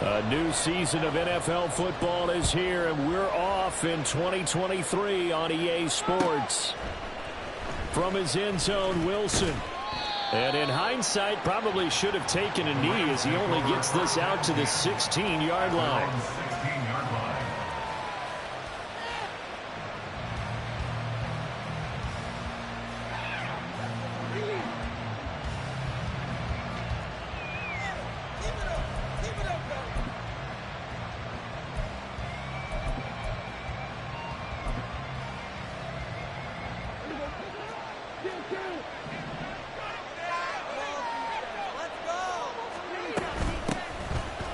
A new season of NFL football is here, and we're off in 2023 on EA Sports. From his end zone, Wilson. And in hindsight, probably should have taken a knee as he only gets this out to the 16-yard line.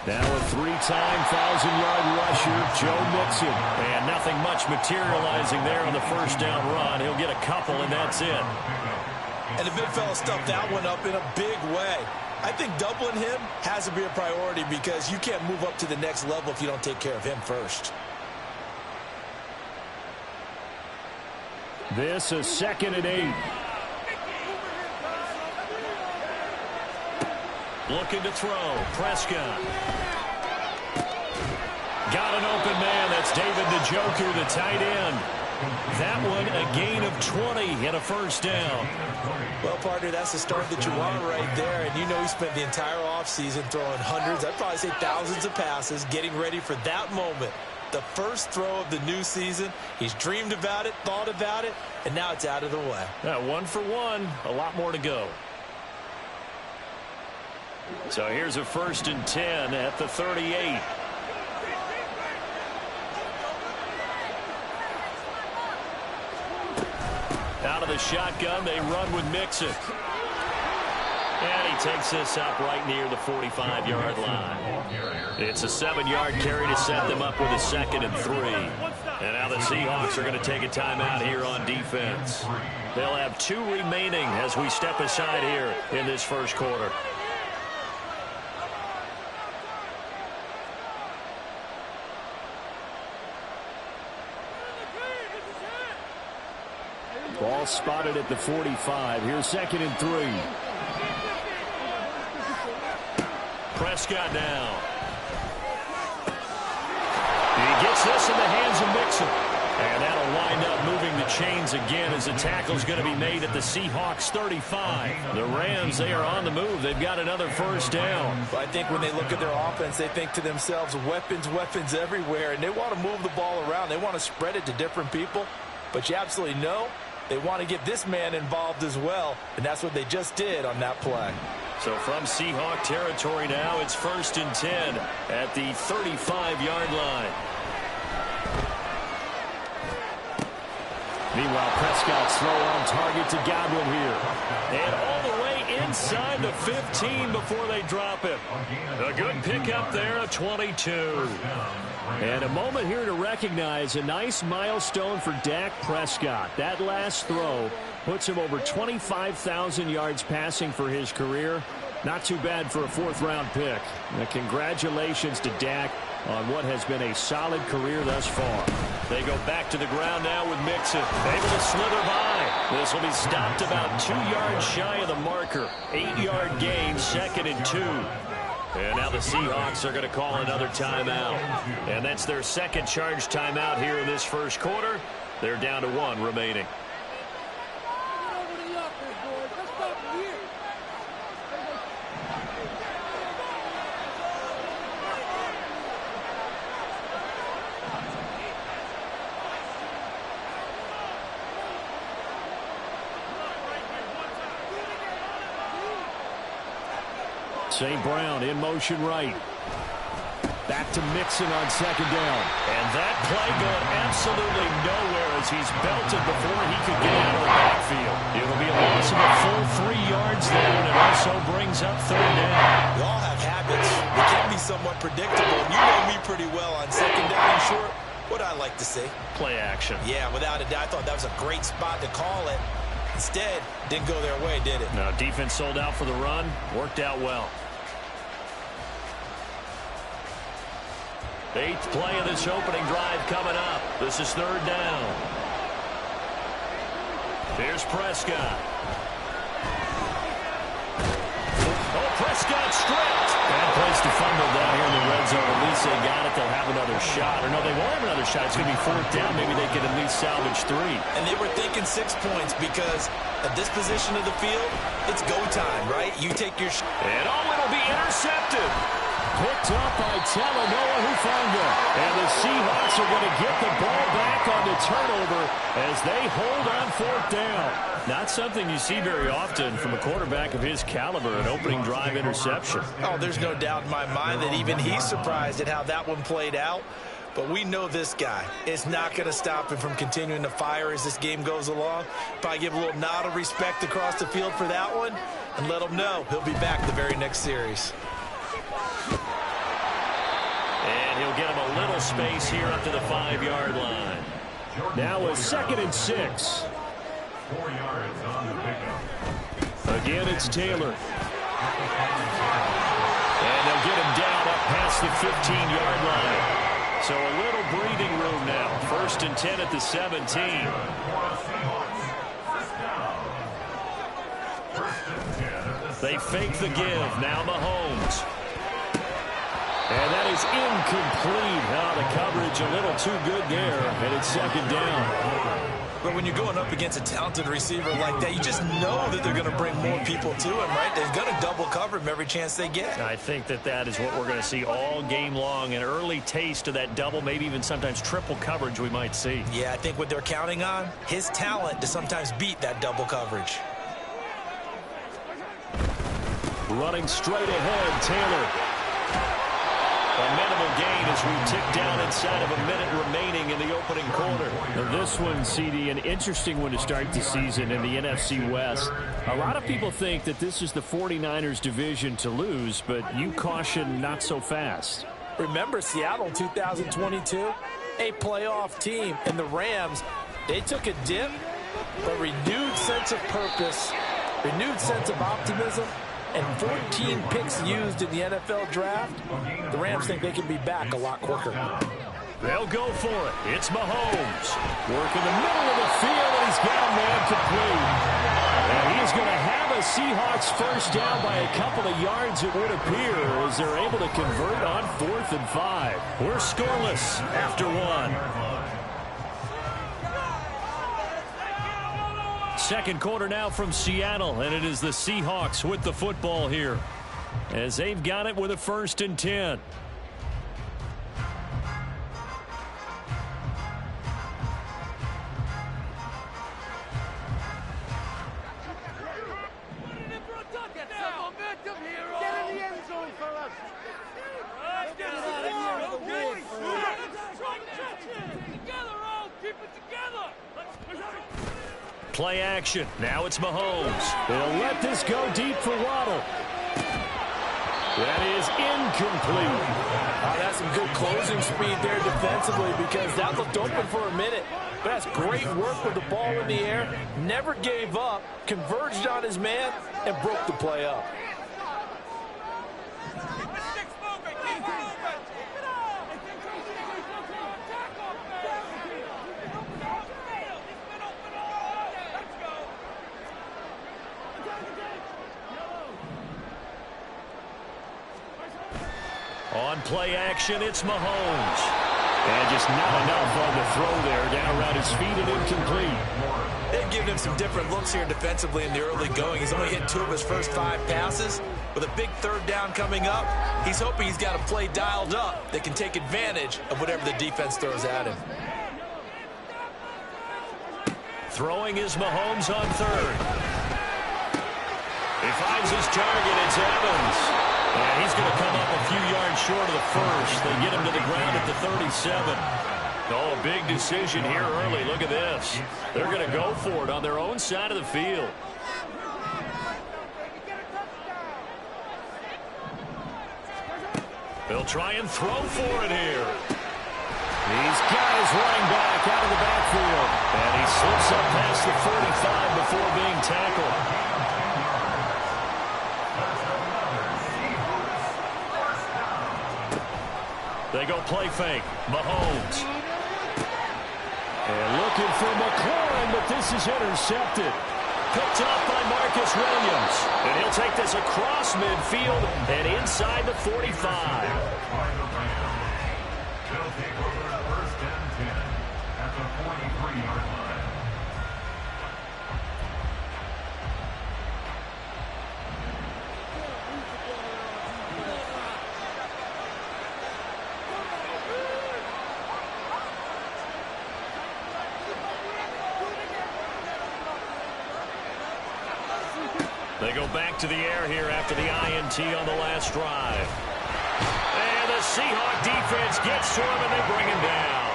Now a three-time 1,000-yard rusher, Joe Mixon. And nothing much materializing there on the first down run. He'll get a couple, and that's it. And the big fella stuffed that one up in a big way. I think doubling him has to be a priority because you can't move up to the next level if you don't take care of him first. This is 2nd and 8. Looking to throw. Prescott. Got an open man. That's David Njoku, the tight end. That one a gain of 20 and a first down. Well, partner, that's the start that you want right there. And you know he spent the entire offseason throwing hundreds, I'd probably say thousands of passes, getting ready for that moment. The first throw of the new season. He's dreamed about it, thought about it, and now it's out of the way. 1 for 1. A lot more to go. So here's a 1st and 10 at the 38. Out of the shotgun, they run with Mixon. And he takes this up right near the 45-yard line. It's a 7-yard carry to set them up with a 2nd and 3. And now the Seahawks are going to take a timeout here on defense. They'll have 2 remaining as we step aside here in this first quarter. Ball spotted at the 45. Here's 2nd and 3. Prescott now. He gets this in the hands of Mixon. And that'll wind up moving the chains again as the tackle's going to be made at the Seahawks 35. The Rams, they are on the move. They've got another first down. But I think when they look at their offense, they think to themselves, weapons, weapons everywhere. And they want to move the ball around. They want to spread it to different people. But you absolutely know they want to get this man involved as well, and that's what they just did on that play. So from Seahawk territory now, it's 1st and 10 at the 35-yard line. Meanwhile, Prescott's throw on target to Godwin here. And all the way inside the 15 before they drop him. A good pickup there, a 22. And a moment here to recognize a nice milestone for Dak Prescott. That last throw puts him over 25,000 yards passing for his career. Not too bad for a 4th-round pick. Congratulations to Dak on what has been a solid career thus far. They go back to the ground now with Mixon. Able to slither by. This will be stopped about 2 yards shy of the marker. 8-yard gain, 2nd and 2. And now the Seahawks are going to call another timeout. And that's their 2nd charge timeout here in this first quarter. They're down to 1 remaining. St. Brown in motion right. Back to Mixon on 2nd down. And that play going absolutely nowhere as he's belted before he could get out of the backfield. It'll be a loss of a full 3 yards there, and it also brings up 3rd down. We all have habits. They can be somewhat predictable. You know me pretty well on 2nd down and short. What I like to see. Play action. Yeah, without a doubt. I thought that was a great spot to call it. Instead, didn't go their way, did it? No, defense sold out for the run. Worked out well. 8th play of this opening drive coming up. This is 3rd down. Here's Prescott. Oh, Prescott stripped. And placed a fumble down here in the red as though at least they got it, they'll have another shot. Or no, they won't have another shot. It's going to be fourth down. Maybe they can at least salvage 3. And they were thinking 6 points because at this position of the field, it's go time, right? You take your shot. And it'll be intercepted. Picked up by Talanoa Hufanga. And the Seahawks are going to get the ball back on the turnover as they hold on fourth down. Not something you see very often from a quarterback of his caliber, an opening drive interception. Oh, there's no doubt in my mind that even he's surprised at how that one played out. But we know this guy is not going to stop him from continuing to fire as this game goes along. Probably give a little nod of respect across the field for that one and let him know he'll be back the very next series. And he'll get him a little space here up to the 5-yard line. Now a 2nd and 6. 4 yards on the pickup. Again, it's Taylor. And they'll get him down up past the 15-yard line. So a little breathing room now. 1st and 10 at the 17. They fake the give. Now Mahomes. And that is incomplete. The coverage a little too good there, and it's 2nd down. But when you're going up against a talented receiver like that, you just know that they're going to bring more people to him, right? They're going to double cover him every chance they get. I think that is what we're going to see all game long. An early taste of that double, maybe even sometimes triple coverage we might see. Yeah, I think what they're counting on, his talent to sometimes beat that double coverage. Running straight ahead, Taylor. A minimal gain as we tick down inside of a minute remaining in the opening quarter. Now this one, CD, an interesting one to start the season in the NFC West. A lot of people think that this is the 49ers division to lose, but you caution not so fast. Remember Seattle in 2022? A playoff team, and the Rams, they took a dip, but renewed sense of purpose, renewed sense of optimism, and 14 picks used in the NFL draft. The Rams think they can be back a lot quicker. They'll go for it. It's Mahomes. Working the middle of the field, and he's got a man complete. And he's going to have a Seahawks first down by a couple of yards, it would appear, as they're able to convert on 4th and 5. We're scoreless after 1. Second quarter now from Seattle, and it is the Seahawks with the football here as they've got it with a 1st and 10. Play action. Now it's Mahomes. They'll let this go deep for Waddle. That is incomplete. That's some good closing speed there defensively because that looked open for a minute. But that's great work with the ball in the air. Never gave up, converged on his man, and broke the play up. On play action, it's Mahomes. And just not enough on the throw there. Down around his feet and incomplete. They've given him some different looks here defensively in the early going. He's only hit 2 of his first 5 passes. With a big 3rd down coming up, he's hoping he's got a play dialed up that can take advantage of whatever the defense throws at him. Throwing is Mahomes on 3rd. He finds his target. It's Evans. And he's going to come up a few yards short of the first. They get him to the ground at the 37. Oh, a big decision here early. Look at this. They're going to go for it on their own side of the field. They'll try and throw for it here. These guys running back out of the backfield. And he slips up past the 45 before being tackled. They go play fake. Mahomes. And looking for McLaurin, but this is intercepted. Picked off by Marcus Williams. And he'll take this across midfield and inside the 45. They'll take over first and 10 at the 43-yard line. They go back to the air here after the INT on the last drive. And the Seahawk defense gets to him, and they bring him down.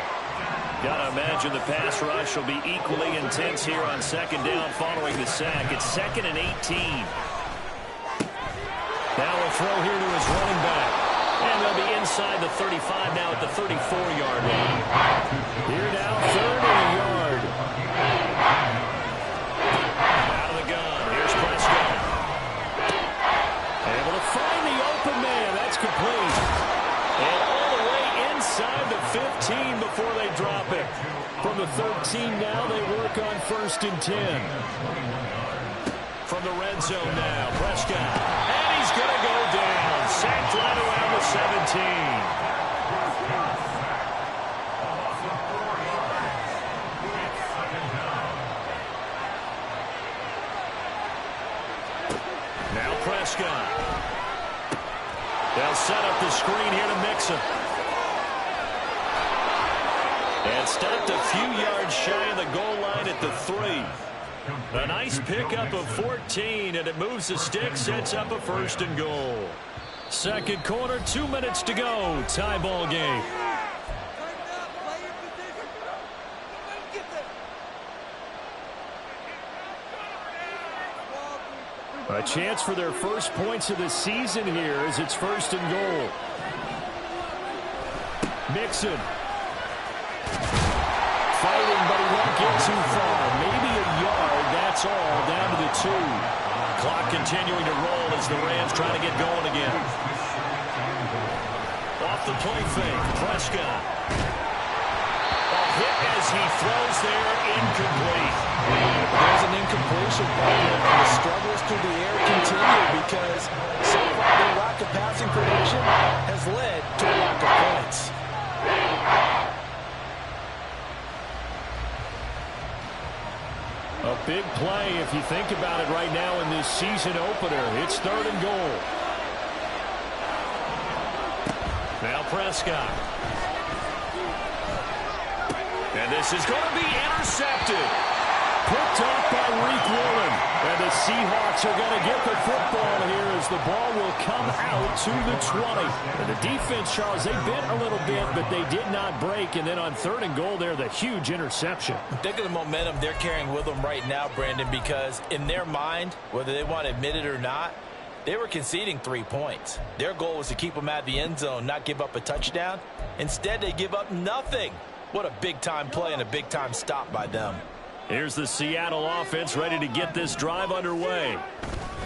Got to imagine the pass rush will be equally intense here on second down following the sack. It's 2nd and 18. Now a throw here to his running back. And they'll be inside the 35 now at the 34-yard line. Here now, 3rd and a yard. Out of the gun. Here's Prescott. Able to find the open man. That's complete. And all the way inside the 15 before they drop it. From the 13 now, they work on 1st and 10. From the red zone now, Prescott. And he's going to go down. Sacked right around the 17. Now Prescott. They'll set up the screen here to Mixon. And stopped a few yards shy of the goal line at the 3. A nice pickup of 14, and it moves the stick, sets up a 1st and goal. Second quarter, 2 minutes to go. Tie ball game. A chance for their first points of the season here as it's 1st and goal. Mixon. Fighting, but he won't get too far. Maybe a yard, that's all, down to the 2. Clock continuing to roll as the Rams trying to get going again. Off the play fake, Prescott. A hit as he throws there, incomplete. There's an incompletion, and the struggles through the air continue because so far their lack of passing production has led to a lack of points. A big play if you think about it right now in this season opener. It's 3rd and goal. Now Prescott. And this is going to be intercepted. Picked off by Reek Willen. And the Seahawks are going to get the football here as the ball will come out to the 20. And the defense, Charles, they bent a little bit, but they did not break. And then on 3rd and goal there, the huge interception. Think of the momentum they're carrying with them right now, Brandon, because in their mind, whether they want to admit it or not, they were conceding 3 points. Their goal was to keep them out of the end zone, not give up a touchdown. Instead, they give up nothing. What a big-time play and a big-time stop by them. Here's the Seattle offense ready to get this drive underway.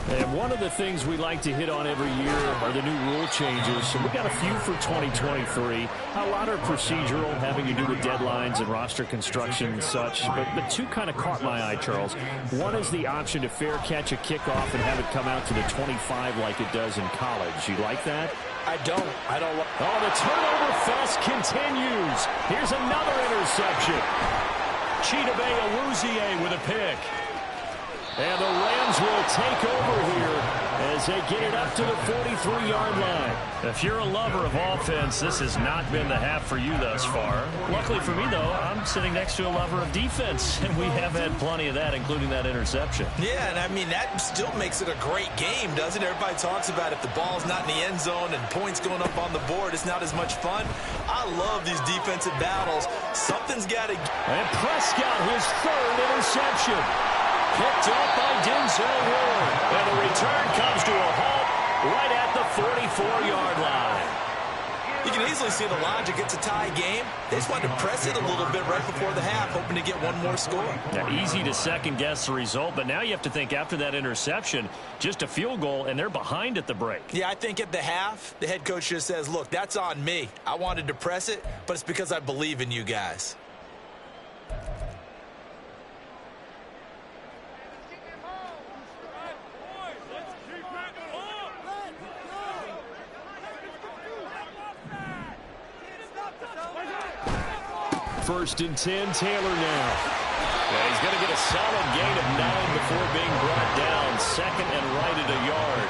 And one of the things we like to hit on every year are the new rule changes. So we've got a few for 2023. A lot are procedural, having to do with deadlines and roster construction and such. But the 2 kind of caught my eye, Charles. One is the option to fair catch a kickoff and have it come out to the 25 like it does in college. You like that? I don't. Oh, the turnover fest continues. Here's another interception. Chidobe Awuzie with a pick. And the Rams will take over here as they get it up to the 43-yard line. If you're a lover of offense, this has not been the half for you thus far. Luckily for me, though, I'm sitting next to a lover of defense, and we have had plenty of that, including that interception. Yeah, and I mean, that still makes it a great game, doesn't it? Everybody talks about if the ball's not in the end zone and points going up on the board, it's not as much fun. I love these defensive battles. Something's got to... And Prescott, his 3rd interception. Picked up by Denzel Ward. And the return comes to a halt right at the 44-yard line. You can easily see the logic. It's a tie game. They just wanted to press it a little bit right before the half, hoping to get one more score. Yeah, easy to second-guess the result, but now you have to think after that interception, just a field goal, and they're behind at the break. Yeah, I think at the half, the head coach just says, look, that's on me. I wanted to press it, but it's because I believe in you guys. first and 10. Taylor now. Yeah, he's going to get a solid gain of 9 before being brought down. Second and right at a yard.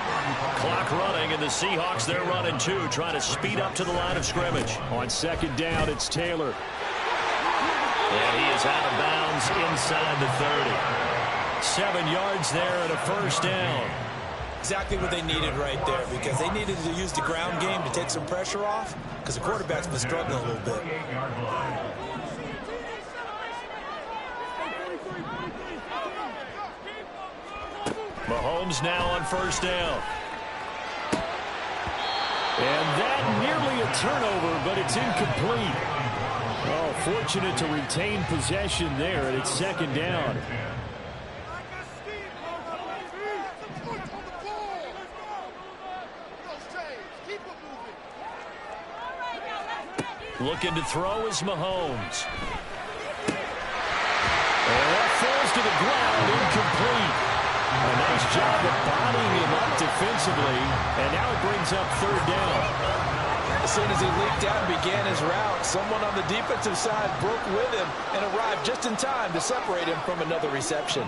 Clock running, and the Seahawks, they're running too, trying to speed up to the line of scrimmage. On second down, it's Taylor. And he is out of bounds inside the 30. 7 yards there and a first down. Exactly what they needed right there, because they needed to use the ground game to take some pressure off, because the quarterback's been struggling a little bit. Mahomes now on first down. And that nearly a turnover, but it's incomplete. Oh, fortunate to retain possession there, and it's second down. Looking to throw is Mahomes. And that falls to the ground, incomplete. A nice job of bodying him up defensively, and now it brings up third down. As soon as he leaked out and began his route, someone on the defensive side broke with him and arrived just in time to separate him from another reception.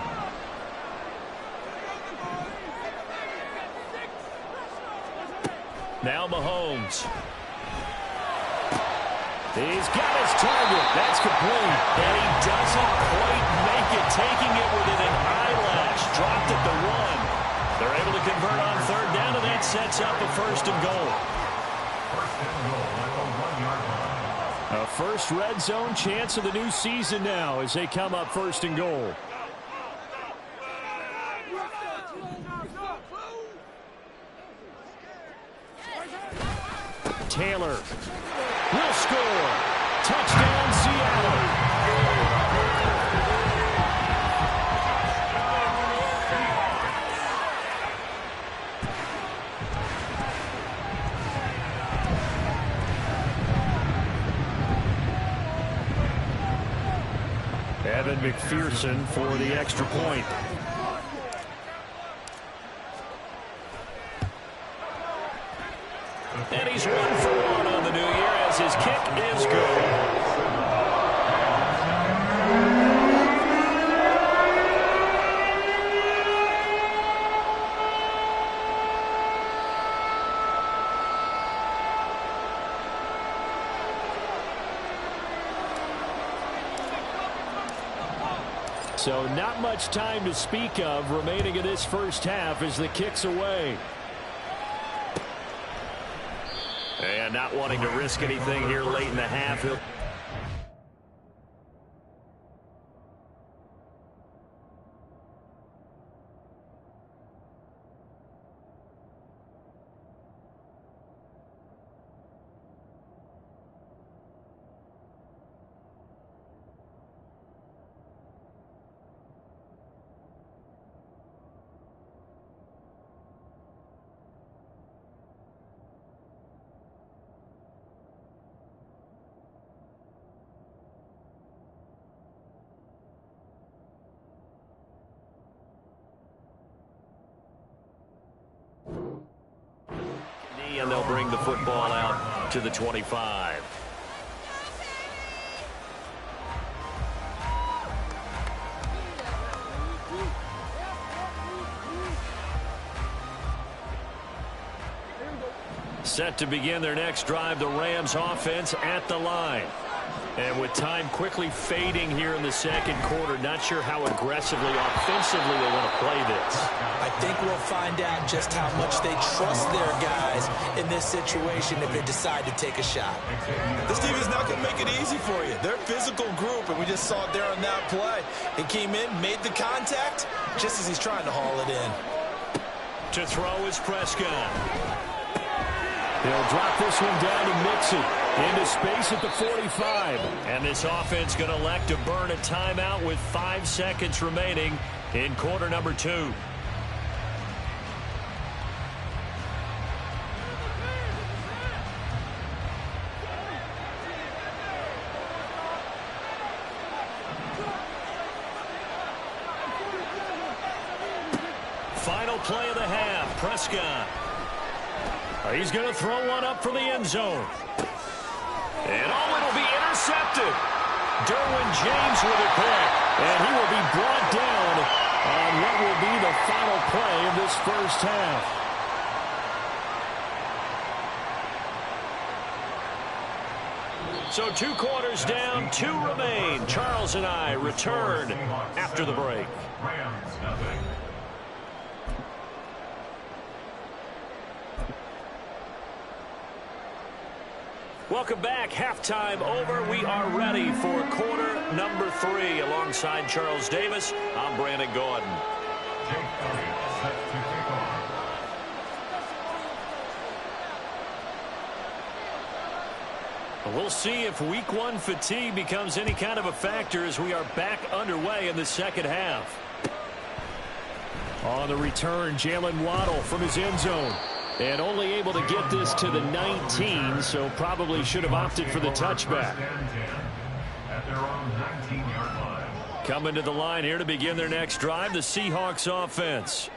Now Mahomes. He's got his target. That's complete. And he doesn't quite make it, taking it within an eyelash. Dropped at the 1. They're able to convert on third down, and that sets up a first and goal. A first red zone chance of the new season now as they come up first and goal. Taylor will score. Touchdown, Seattle. Evan McPherson for the extra point. And he's 1 for 1 on the new year as his kick is good. So not much time to speak of remaining in this first half as the kick's away. And not wanting to risk anything here late in the half. And they'll bring the football out to the 25. Set to begin their next drive, the Rams offense at the line. And with time quickly fading here in the second quarter, not sure how aggressively, offensively they want to play this. I think we'll find out just how much they trust their guys in this situation if they decide to take a shot. This team is not going to make it easy for you. They're a physical group, and we just saw it there on that play. He came in, made the contact, just as he's trying to haul it in. To throw is Prescott. They'll drop this one down to Mixon. Into space at the 45. And this offense going to elect to burn a timeout with 5 seconds remaining in quarter number 2. Final play of the half. Prescott. He's going to throw one up for the end zone. And it'll be intercepted. Derwin James with a pick. And he will be brought down on what will be the final play of this first half. So 2 quarters down, 2 remain. Charles and I return after the break. Welcome back. Halftime over. We are ready for quarter number 3. Alongside Charles Davis, I'm Brandon Gordon. We'll see if week 1 fatigue becomes any kind of a factor as we are back underway in the second half. On the return, Jalen Waddle from his end zone. And only able to get this to the 19, so probably should have opted for the touchback. Coming to the line here to begin their next drive, the Seahawks offense.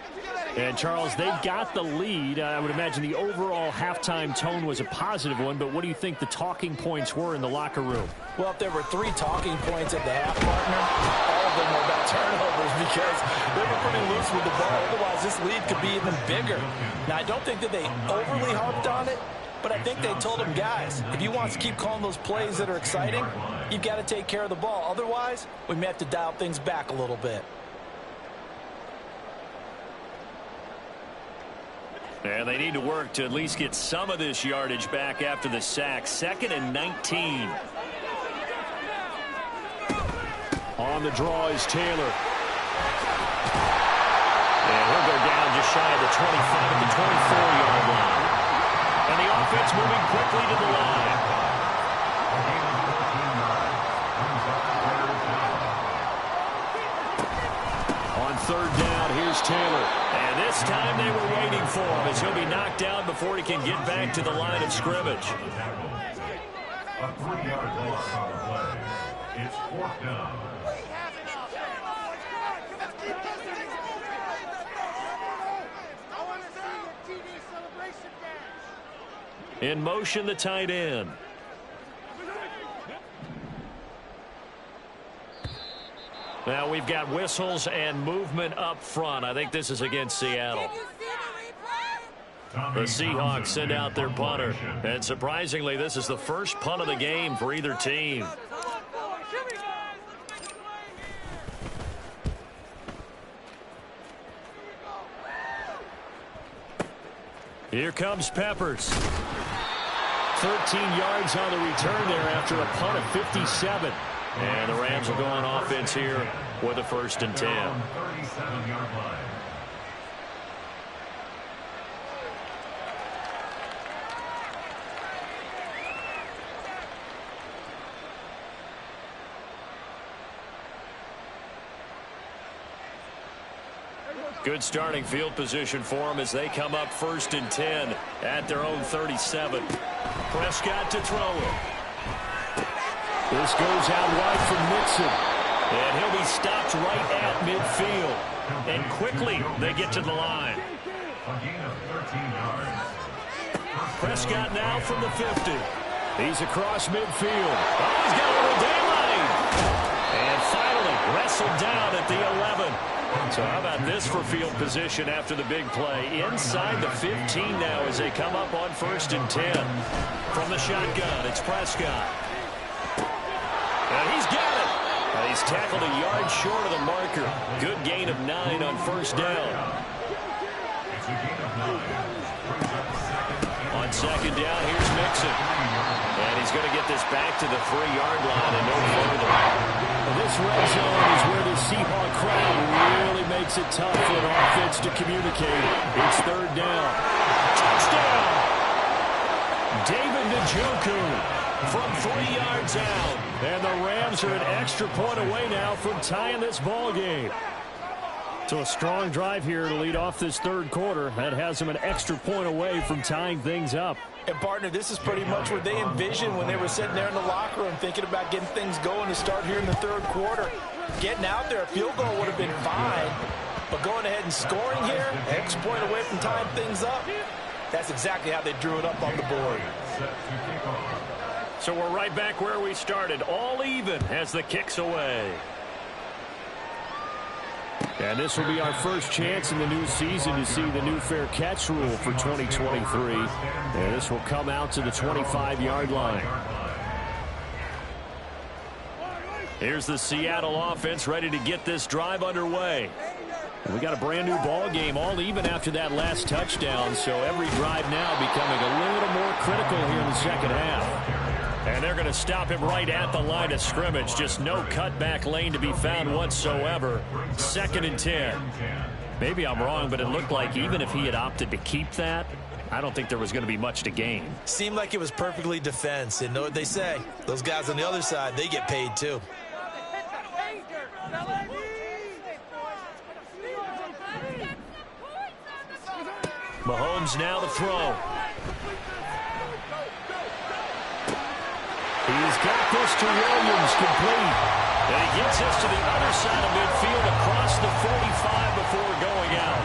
And, Charles, they've got the lead. I would imagine the overall halftime tone was a positive one, but what do you think the talking points were in the locker room? Well, if there were 3 talking points at the half, partner, all of them were about turnovers because they were pretty loose with the ball. Otherwise, this lead could be even bigger. Now, I don't think that they overly harped on it, but I think they told them, guys, if you want to keep calling those plays that are exciting, you've got to take care of the ball. Otherwise, we may have to dial things back a little bit. And they need to work to at least get some of this yardage back after the sack. 2nd and 19. On the draw is Taylor. And he'll go down just shy of the 25 at the 24-yard line. And the offense moving quickly to the line. On 3rd down, here's Taylor. And this time they were waiting for him as he'll be knocked down before he can get back to the line of scrimmage. A 3-yard loss on the play. It's 4th down. In motion, the tight end. Now we've got whistles and movement up front. I think this is against Seattle. The Seahawks send out their punter. And surprisingly, this is the first punt of the game for either team. Here comes Peppers. 13 yards on the return there after a punt of 57. And the Rams will go on offense here with a 1st and 10. 37-yard line. Good starting field position for them as they come up 1st and 10 at their own 37. Prescott to throw it. This goes out wide from Mixon. And he'll be stopped right at midfield. And quickly they get to the line. Prescott now from the 50. He's across midfield. Oh, he's got a little daylight. And finally wrestled down at the 11. So how about this for field position after the big play? Inside the 15 now as they come up on 1st and 10. From the shotgun, it's Prescott. And he's got it. And he's tackled a yard short of the marker. Good gain of 9 on 1st down. On 2nd down, here's Mixon. And he's going to get this back to the 3-yard line and no further. Well, this red zone is where the Seahawk crowd really makes it tough for an offense to communicate. It's 3rd down. Touchdown! David Njoku from 3 yards out. And the Rams are an extra point away now from tying this ball game. So a strong drive here to lead off this 3rd quarter. That has them an extra point away from tying things up. And, partner, this is pretty much what they envisioned when they were sitting there in the locker room thinking about getting things going to start here in the 3rd quarter. Getting out there, a field goal would have been fine. But going ahead and scoring here, extra point away from tying things up, that's exactly how they drew it up on the board. So we're right back where we started, all even as the kick's away. And this will be our first chance in the new season to see the new fair catch rule for 2023. And this will come out to the 25-yard line. Here's the Seattle offense ready to get this drive underway. We got a brand new ball game, all even after that last touchdown, so every drive now becoming a little more critical here in the second half. And they're going to stop him right at the line of scrimmage. Just no cutback lane to be found whatsoever. 2nd and 10. Maybe I'm wrong, but it looked like even if he had opted to keep that, I don't think there was going to be much to gain. Seemed like it was perfectly defense. And know what they say, those guys on the other side, they get paid too. Mahomes now to throw. He's got this to Williams, complete. And he gets this to the other side of midfield across the 45 before going out.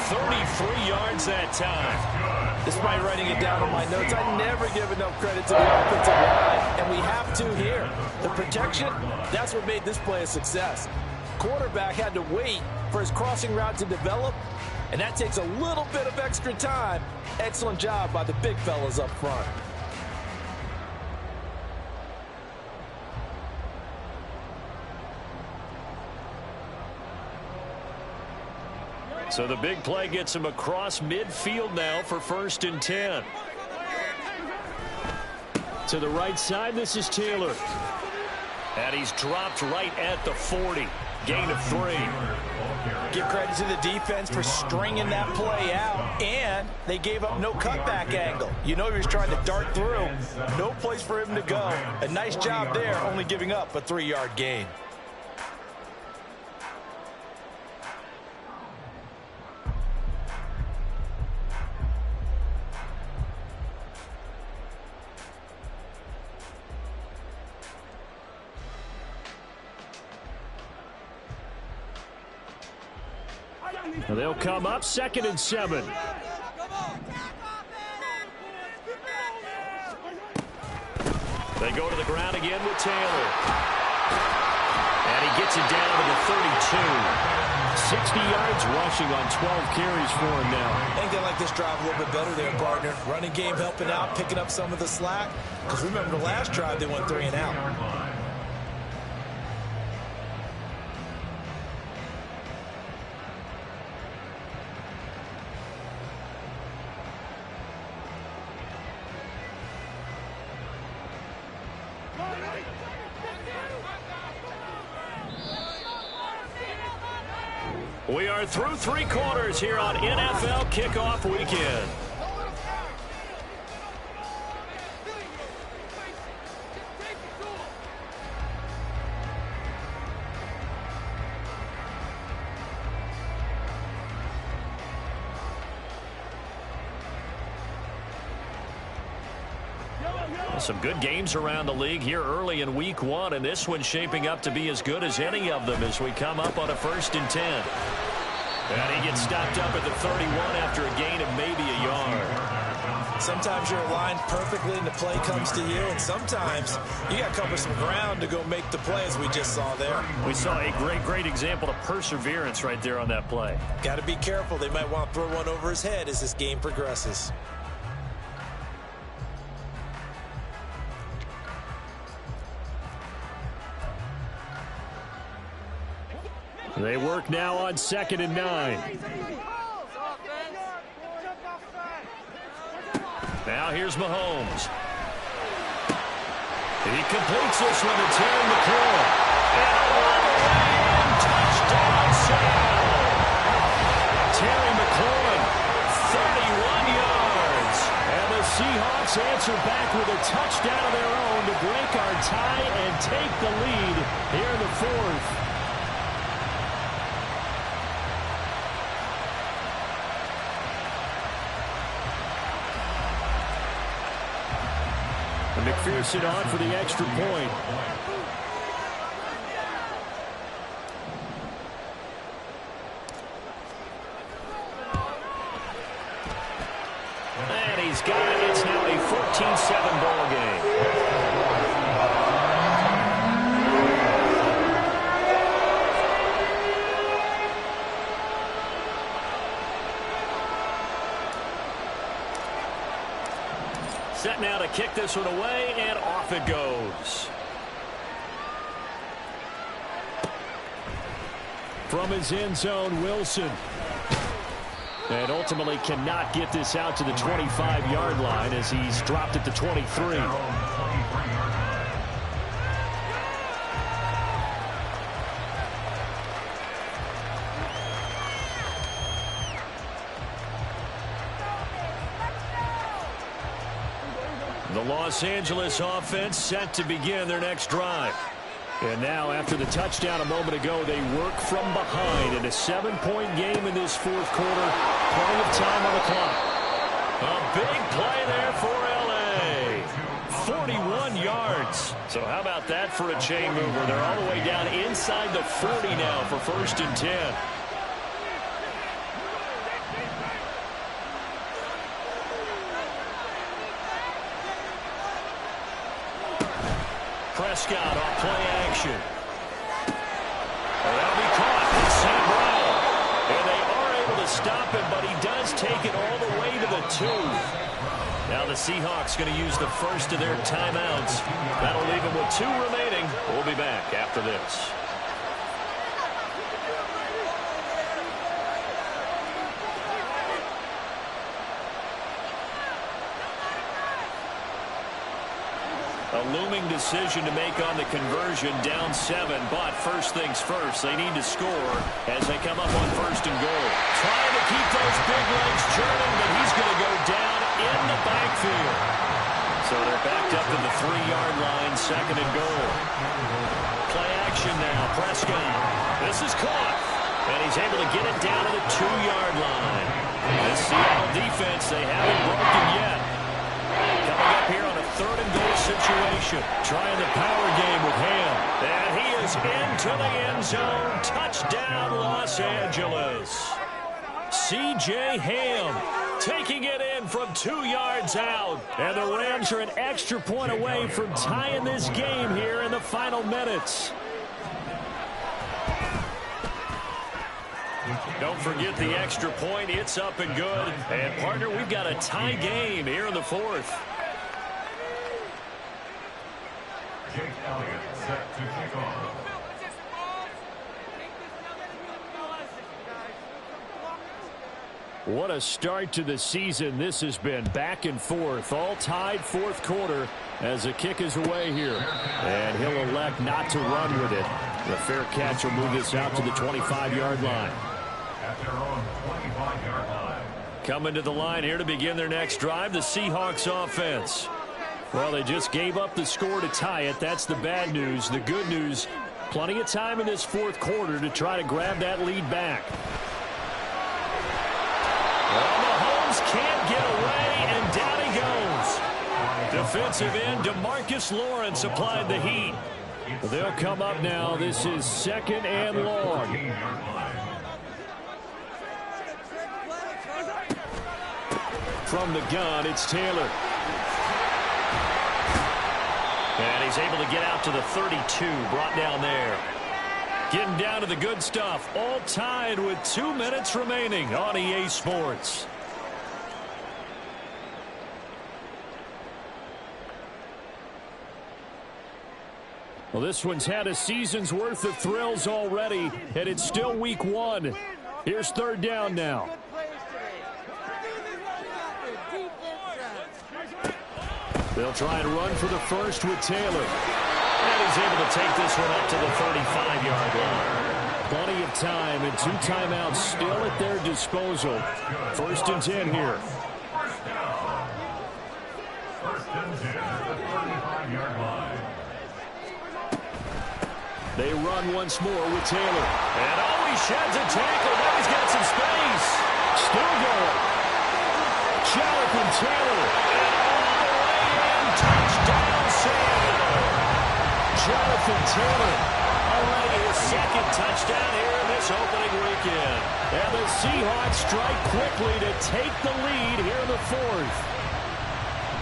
33 yards that time. Despite writing it down on my notes, I never give enough credit to the offensive line, and we have to here. The protection, that's what made this play a success. Quarterback had to wait for his crossing route to develop, and that takes a little bit of extra time. Excellent job by the big fellas up front. So the big play gets him across midfield now for 1st and 10. To the right side, this is Taylor. And he's dropped right at the 40. Gain of 3. Give credit to the defense for stringing that play out, and they gave up no cutback angle. You know he was trying to dart through. No place for him to go. A nice job there, only giving up a 3-yard gain. They'll come up 2nd and 7. They go to the ground again with Taylor. And he gets it down to the 32. 60 yards rushing on 12 carries for him now. I think they like this drive a little bit better there, partner. Running game helping out, picking up some of the slack. Because remember the last drive, they went 3 and out. We are through 3 quarters here on NFL Kickoff Weekend. Some good games around the league here early in week 1, and this one's shaping up to be as good as any of them as we come up on a 1st and 10. And he gets stopped up at the 31 after a gain of maybe a yard. Sometimes you're aligned perfectly and the play comes to you, and sometimes you got to cover some ground to go make the play, as we just saw there. We saw a great example of perseverance right there on that play. Got to be careful. They might want to throw one over his head as this game progresses. They work now on 2nd and 9. Now here's Mahomes. He completes this one to Terry McLaurin. And touchdown save. Terry McLaurin, 31 yards. And the Seahawks answer back with a touchdown of their own to break our tie and take the lead here in the 4th. McPherson on for the extra point. And he's got it. It's now a 14-7 ball game. kick this one away, and off it goes. From his end zone, Wilson. And ultimately cannot get this out to the 25-yard line as he's dropped at the 23. The Los Angeles offense set to begin their next drive. And now, after the touchdown a moment ago, they work from behind in a 7-point game in this fourth quarter. Plenty of time on the clock. A big play there for L.A. 41 yards. So how about that for a chain mover? They're all the way down inside the 40 now for 1st and 10. Prescott off play action. That'll be caught. It's St. Brown. And they are able to stop him, but he does take it all the way to the 2. Now the Seahawks going to use the first of their timeouts. That'll leave them with 2 remaining. We'll be back after this. A looming decision to make on the conversion, down 7, but first things first, they need to score as they come up on 1st and goal. Trying to keep those big legs churning, but he's going to go down in the backfield. So they're backed up to the 3-yard line, 2nd and goal. Play action now, Prescott. This is caught, and he's able to get it down to the 2-yard line. The Seattle defense, they haven't broken yet. Coming up here on a 3rd and goal situation. Trying the power game with Ham. And he is into the end zone. Touchdown, Los Angeles. C.J. Ham taking it in from 2 yards out. And the Rams are an extra point away from tying this game here in the final minutes. Don't forget the extra point. It's up and good. And, partner, we've got a tie game here in the 4th. Jake Elliott set to kick off. What a start to the season this has been. Back and forth, all tied 4th quarter as the kick is away here. And he'll elect not to run with it. The fair catch will move this out to the 25-yard line. At their own 25-yard line. Coming to the line here to begin their next drive, the Seahawks offense. Well, they just gave up the score to tie it. That's the bad news. The good news, plenty of time in this 4th quarter to try to grab that lead back. Well, Mahomes can't get away, and down he goes. Defensive end DeMarcus Lawrence applied the heat. They'll come up now. This is 2nd and long. From the gun, it's Taylor. And he's able to get out to the 32, brought down there. Getting down to the good stuff, all tied with 2 minutes remaining on EA Sports. Well, this one's had a season's worth of thrills already, and it's still week 1. Here's 3rd down now. They'll try and run for the first with Taylor. And he's able to take this one up to the 35-yard line. Plenty of time and 2 timeouts still at their disposal. 1st and 10 here. First and 10 at the 35-yard line. They run once more with Taylor. And oh, he sheds a tackle. Now he's got some space. Still going. Jonathan Taylor. And all the way in. Touchdown, Seattle. Jonathan Taylor. Already his 2nd touchdown here in this opening weekend. And the Seahawks strike quickly to take the lead here in the 4th.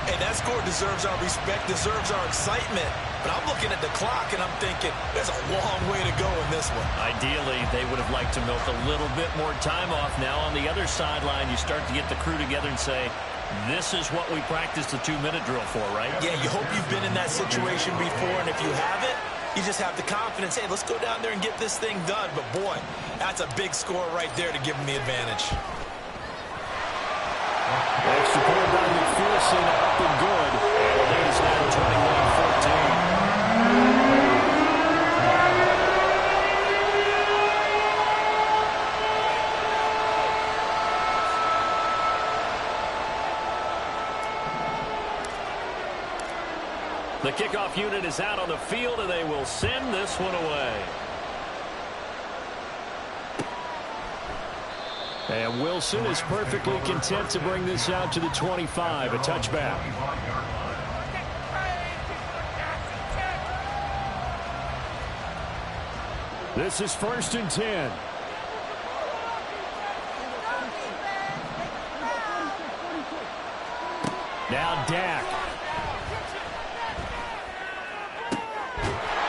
And that score deserves our respect, deserves our excitement. But I'm looking at the clock, and I'm thinking there's a long way to go in this one. Ideally, they would have liked to milk a little bit more time off. Now on the other sideline, you start to get the crew together and say, This is what we practiced the 2-minute drill for, right? Yeah, you hope you've been in that situation before, and if you haven't, you just have the confidence, hey, let's go down there and get this thing done. But, boy, that's a big score right there to give them the advantage. Extra point by McPherson, up and good. And the lead is now 21-14. The kickoff unit is out on the field, and they will send this one away. And Wilson is perfectly content to bring this out to the 25, a touchback. This is 1st and 10. Now Dak.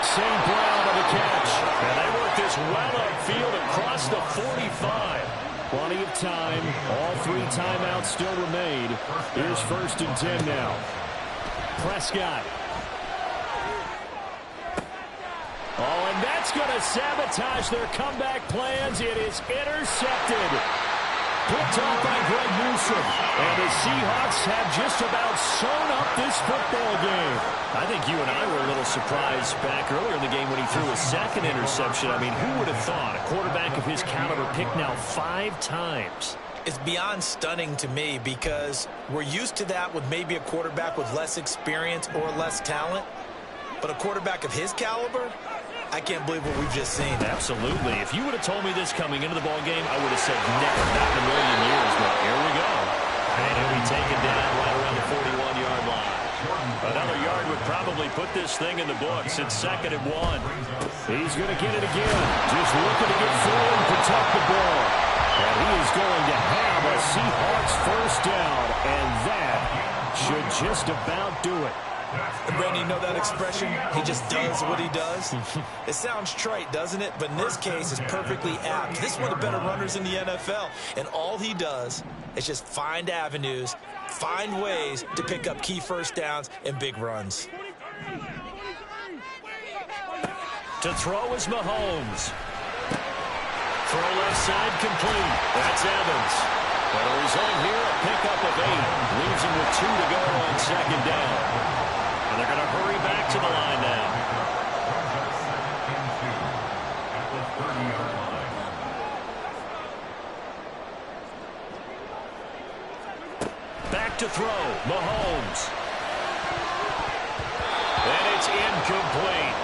St. Brown on the catch. And they work this well upfield across the 45. Plenty of time. All 3 timeouts still remain. Here's 1st and 10 now. Prescott. Oh, and that's going to sabotage their comeback plans. It is intercepted. Picked off by Greg Newsome. And the Seahawks have just about sewn up this football game. I think you and I were a little surprised back earlier in the game when he threw his 2nd interception. I mean, who would have thought a quarterback of his caliber picked now 5 times? It's beyond stunning to me because we're used to that with maybe a quarterback with less experience or less talent. But a quarterback of his caliber, I can't believe what we've just seen. Absolutely. If you would have told me this coming into the ball game, I would have said never, not in a million years. But here we go. And he'll be taken down right around the 41-yard line. Another yard would probably put this thing in the books. It's 2nd and 1. He's going to get it again. Just looking to get forward and protect the ball. And he is going to have a Seahawks 1st down. And that should just about do it. And Brandon, you know that expression? He just does what he does. It sounds trite, doesn't it? But in this case, it's perfectly apt. This is one of the better runners in the NFL. And all he does is just find avenues, find ways to pick up key 1st downs and big runs. To throw is Mahomes. Throw left side complete. That's Evans. And a result here, a pickup of 8. Leaves him with 2 to go on 2nd down. And they're going to hurry back to the line now. Back to throw, Mahomes. And it's incomplete.